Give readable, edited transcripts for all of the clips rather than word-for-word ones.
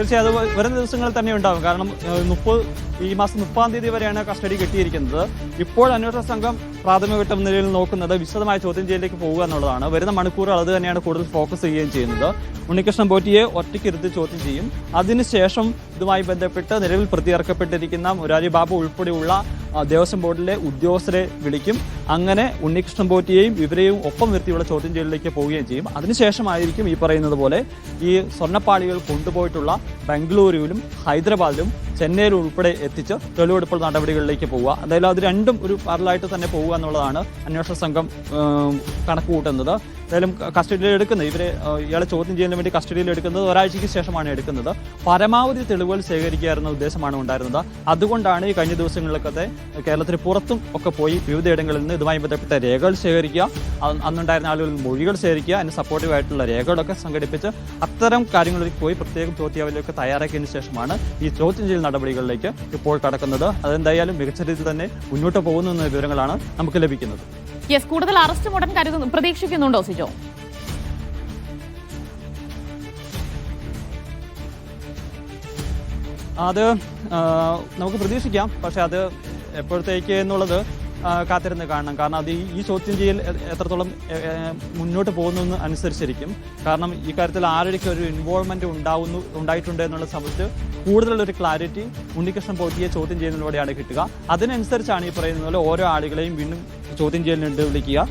തീർച്ചയായും അത് വരുന്ന ദിവസങ്ങളിൽ തന്നെ ഉണ്ടാകും. കാരണം ഈ മാസം 30-ാം തീയതി വരെയാണ് കസ്റ്റഡി കിട്ടിയിരിക്കുന്നത്. ഇപ്പോൾ അന്വേഷണ സംഘം പ്രാഥമിക നിലയിൽ നോക്കുന്നത് വിശദമായ ചോദ്യം ചെയ്യലിലേക്ക് പോകുക എന്നുള്ളതാണ്. വരുന്ന മണിക്കൂറുകൾ അത് തന്നെയാണ് കൂടുതൽ ഫോക്കസ് ചെയ്യുകയും ചെയ്യുന്നത്. ഉണ്ണികൃഷ്ണൻ പോറ്റിയെ ഒറ്റയ്ക്കിരുത്തി ചോദ്യം ചെയ്യും. അതിനുശേഷം ഇതുമായി ബന്ധപ്പെട്ട് നിലവിൽ പ്രതിയേർക്കപ്പെട്ടിരിക്കുന്ന മുരാരി ബാബു ഉൾപ്പെടെയുള്ള ദേവസ്വം ബോർഡിലെ ഉദ്യോഗസ്ഥരെ വിളിക്കും. അങ്ങനെ ഉണ്ണികൃഷ്ണൻ പോറ്റിയെയും ഇവരെയും ഒപ്പം നിർത്തിയുള്ള ചോദ്യം ചെയ്യലിലേക്ക് പോവുകയും ചെയ്യും. അതിനുശേഷമായിരിക്കും ഈ പറയുന്നത് പോലെ ഈ സ്വർണ്ണപ്പാളികൾ കൊണ്ടുപോയിട്ടുള്ള ബംഗളൂരുവിലും ഹൈദരാബാദിലും ചെന്നൈയിലും ഉൾപ്പെടെ എത്തിച്ച് തെളിവെടുപ്പ് നടപടികളിലേക്ക് പോവുക. എന്തായാലും അത് രണ്ടും ഒരു പാരലായിട്ട് തന്നെ പോവുക എന്നുള്ളതാണ് അന്വേഷണ സംഘം കണക്ക് കൂട്ടുന്നത്. എന്തായാലും കസ്റ്റഡിയിൽ എടുക്കുന്നത് ഇയാളെ ചോദ്യം ചെയ്യുന്നതിന് വേണ്ടി കസ്റ്റഡിയിൽ എടുക്കുന്നത് ഒരാഴ്ചയ്ക്ക് ശേഷമാണ് എടുക്കുന്നത്. പരമാവധി തെളിവുകൾ ശേഖരിക്കുകയായിരുന്ന ഉദ്ദേശമാണ് ഉണ്ടായിരുന്നത്. അതുകൊണ്ടാണ് ഈ കഴിഞ്ഞ ദിവസങ്ങളിലൊക്കെ കേരളത്തിന് പുറത്തും ഒക്കെ പോയി വിവിധയിടങ്ങളിൽ നിന്ന് ഇതുമായി ബന്ധപ്പെട്ട രേഖകൾ ശേഖരിക്കുക, അന്നുണ്ടായിരുന്ന ആളുകളിൽ മൊഴികൾ ശേഖരിക്കുക, അതിന് സപ്പോർട്ടീവായിട്ടുള്ള രേഖകളൊക്കെ സംഘടിപ്പിച്ച് അത്തരം കാര്യങ്ങളിലേക്ക് പോയി പ്രത്യേകം ചോദ്യാവലിയൊക്കെ തയ്യാറാക്കിയതിനു ശേഷമാണ് ഈ ചോദ്യം ചെയ്യൽ നടപടികളിലേക്ക് ഇപ്പോൾ കടക്കുന്നത്. അതെന്തായാലും മികച്ച രീതിയിൽ തന്നെ മുന്നോട്ട് പോകുന്നു എന്ന വിവരങ്ങളാണ് നമുക്ക് ലഭിക്കുന്നത്. കൂടുതൽ അറസ്റ്റ് ഉടൻ പ്രതീക്ഷിക്കുന്നുണ്ടോ സിജോ? അത് നമുക്ക് പ്രതീക്ഷിക്കാം. പക്ഷെ അത് എപ്പോഴത്തേക്ക് എന്നുള്ളത് കാത്തിരുന്ന് കാണണം. കാരണം അത് ഈ ചോദ്യം ചെയ്യൽ എത്രത്തോളം മുന്നോട്ട് പോകുന്നു അനുസരിച്ചിരിക്കും. കാരണം ഈ കാര്യത്തിൽ ആരൊക്കെ ഒരു ഇൻവോൾവ്മെന്റ് ഉണ്ടായിട്ടുണ്ട് എന്നുള്ളത് സംബന്ധിച്ച് കൂടുതലൊരു ക്ലാരിറ്റി ഉണ്ണികൃഷ്ണൻ പോറ്റിയെ ചോദ്യം ചെയ്യുന്നതിലൂടെയാണ് കിട്ടുക. അതിനനുസരിച്ചാണ് ഈ പറയുന്നത് പോലെ ഓരോ ആളുകളെയും വീണ്ടും ചോദ്യം ചെയ്യലിനുണ്ട് വിളിക്കുക.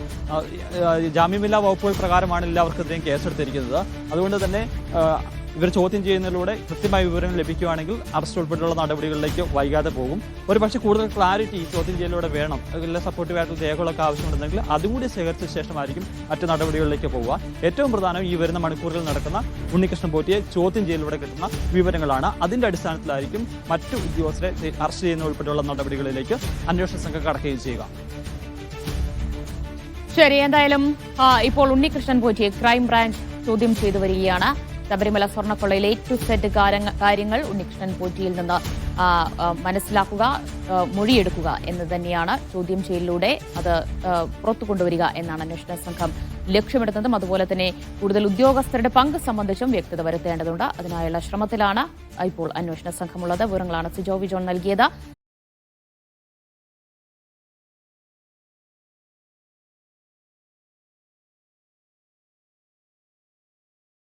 ജാമ്യമില്ലാ വകുപ്പുകൾ പ്രകാരമാണ് എല്ലാവർക്കെതിരെയും കേസെടുത്തിരിക്കുന്നത്. അതുകൊണ്ട് തന്നെ ഇവർ ചോദ്യം ചെയ്യുന്നതിലൂടെ കൃത്യമായ വിവരങ്ങൾ ലഭിക്കുകയാണെങ്കിൽ അറസ്റ്റ് ഉൾപ്പെടെയുള്ള നടപടികളിലേക്ക് വൈകാതെ പോകും. ഒരു പക്ഷേ കൂടുതൽ ക്ലാരിറ്റി ഈ ചോദ്യം ചെയ്യലിലൂടെ വേണം, എല്ലാ സപ്പോർട്ടീവായിട്ടുള്ള രേഖകളൊക്കെ ആവശ്യമുണ്ടെങ്കിൽ അതുകൂടി ശേഖരിച്ച ശേഷമായിരിക്കും മറ്റു നടപടികളിലേക്ക് പോവുക. ഏറ്റവും പ്രധാനം ഈ വരുന്ന മണിക്കൂറുകളിൽ നടക്കുന്ന ഉണ്ണികൃഷ്ണൻ പോറ്റിയെ ചോദ്യം ചെയ്യലിലൂടെ കിട്ടുന്ന വിവരങ്ങളാണ്. അതിന്റെ അടിസ്ഥാനത്തിലായിരിക്കും മറ്റു ഉദ്യോഗസ്ഥരെ അറസ്റ്റ് ചെയ്യുന്ന ഉൾപ്പെടെയുള്ള നടപടികളിലേക്ക് അന്വേഷണ സംഘം കടക്കുകയും ചെയ്യുക. ശരി, എന്തായാലും ഇപ്പോൾ ഉണ്ണികൃഷ്ണൻ പോറ്റിയെ ക്രൈംബ്രാഞ്ച് ചോദ്യം ചെയ്തു വരികയാണ്. ശബരിമല സ്വർണ്ണക്കൊള്ളയിലെ A to Z കാര്യങ്ങൾ ഉണ്ണികൃഷ്ണൻ പോറ്റിയിൽ നിന്ന് മനസ്സിലാക്കുക, മൊഴിയെടുക്കുക എന്ന് തന്നെയാണ് ചോദ്യം ചെയ്യലിലൂടെ അത് പുറത്തു കൊണ്ടുവരിക എന്നാണ് അന്വേഷണ സംഘം ലക്ഷ്യമിടുന്നതും. അതുപോലെ തന്നെ കൂടുതൽ ഉദ്യോഗസ്ഥരുടെ പങ്ക് സംബന്ധിച്ചും വ്യക്തത വരുത്തേണ്ടതുണ്ട്. അതിനായുള്ള ശ്രമത്തിലാണ് ഇപ്പോൾ അന്വേഷണ സംഘമുള്ളത്. വിവരങ്ങളാണ് സിജോ വിജോൺ നൽകിയത്.